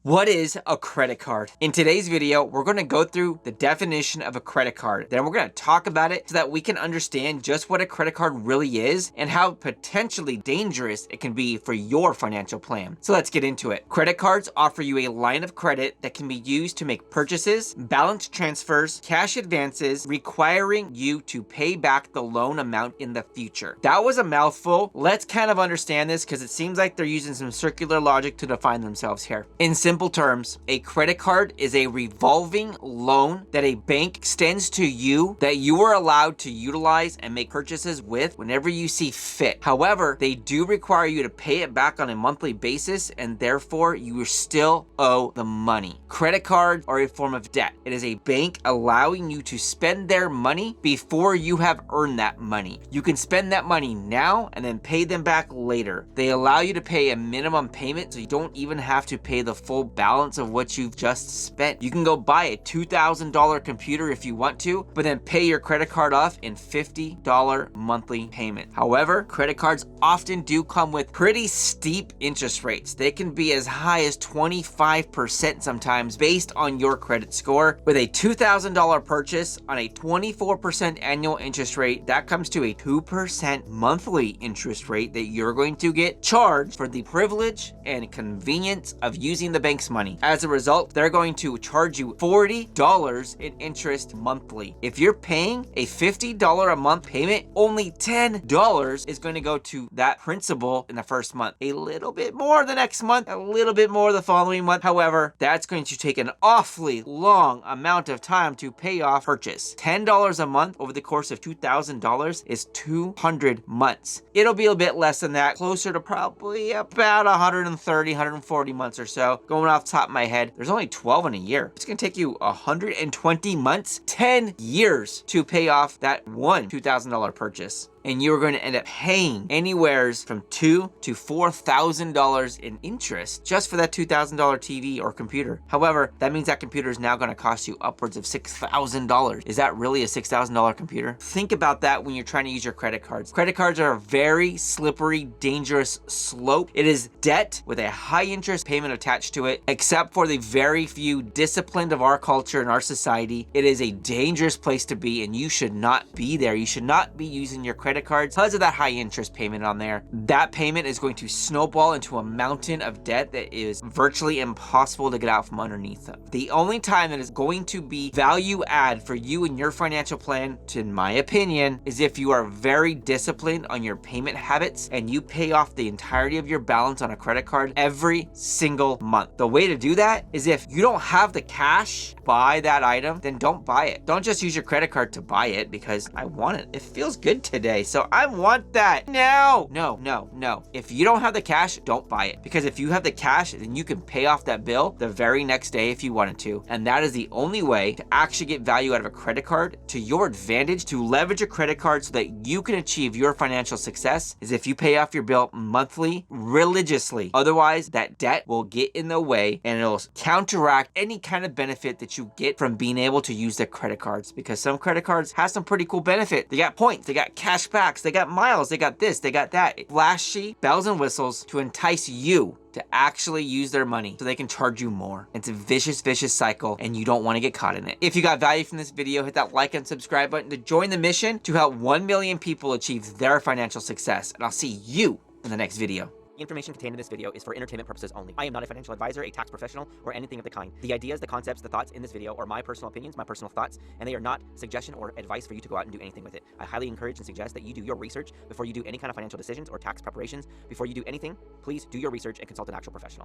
What is a credit card? In today's video, we're going to go through the definition of a credit card. Then we're going to talk about it so that we can understand just what a credit card really is and how potentially dangerous it can be for your financial plan. So let's get into it. Credit cards offer you a line of credit that can be used to make purchases, balance transfers, cash advances, requiring you to pay back the loan amount in the future. That was a mouthful. Let's kind of understand this because it seems like they're using some circular logic to define themselves here. In simple terms, a credit card is a revolving loan that a bank extends to you that you are allowed to utilize and make purchases with whenever you see fit. However, they do require you to pay it back on a monthly basis, and therefore you still owe the money. Credit cards are a form of debt. It is a bank allowing you to spend their money before you have earned that money. You can spend that money now and then pay them back later. They allow you to pay a minimum payment so you don't even have to pay the full balance of what you've just spent. You can go buy a $2,000 computer if you want to, but then pay your credit card off in $50 monthly payment. However, credit cards often do come with pretty steep interest rates. They can be as high as 25% sometimes based on your credit score. With a $2,000 purchase on a 24% annual interest rate, that comes to a 2% monthly interest rate that you're going to get charged for the privilege and convenience of using the bank's money. As a result, they're going to charge you $40 in interest monthly. If you're paying a $50 a month payment, only $10 is going to go to that principal in the first month. A little bit more the next month, a little bit more the following month. However, that's going to take an awfully long amount of time to pay off purchase. $10 a month over the course of $2,000 is 200 months. It'll be a bit less than that, closer to probably about 130, 140 months or so. Going off the top of my head, there's only 12 in a year. It's gonna take you 120 months, 10 years to pay off that one $2,000 purchase. And you're going to end up paying anywhere from $2,000 to $4,000 in interest just for that $2,000 TV or computer. However, that means that computer is now going to cost you upwards of $6,000. Is that really a $6,000 computer? Think about that when you're trying to use your credit cards. Credit cards are a very slippery, dangerous slope. It is debt with a high interest payment attached to it. Except for the very few disciplined of our culture and our society, it is a dangerous place to be, and you should not be there. You should not be using your credit cards because of that high interest payment on there. That payment is going to snowball into a mountain of debt that is virtually impossible to get out from underneath them. The only time that is going to be value add for you and your financial plan, in my opinion, is if you are very disciplined on your payment habits and you pay off the entirety of your balance on a credit card every single month. The way to do that is if you don't have the cash to buy that item, then don't buy it. Don't just use your credit card to buy it because I want it. It feels good today, so I want that. No. If you don't have the cash, don't buy it. Because if you have the cash, then you can pay off that bill the very next day if you wanted to. And that is the only way to actually get value out of a credit card to your advantage, to leverage a credit card so that you can achieve your financial success, is if you pay off your bill monthly, religiously. Otherwise, that debt will get in the way and it'll counteract any kind of benefit that you get from being able to use the credit cards. Because some credit cards have some pretty cool benefit. They got points, they got cash backs, they got miles, they got this, they got that. Flashy bells and whistles to entice you to actually use their money so they can charge you more. It's a vicious cycle and you don't want to get caught in it. If you got value from this video, hit that like and subscribe button to join the mission to help 1 million people achieve their financial success. And I'll see you in the next video. The information contained in this video is for entertainment purposes only. I am not a financial advisor, a tax professional, or anything of the kind. The ideas, the concepts, the thoughts in this video are my personal opinions, my personal thoughts, and they are not suggestion or advice for you to go out and do anything with it. I highly encourage and suggest that you do your research before you do any kind of financial decisions or tax preparations. Before you do anything, please do your research and consult an actual professional.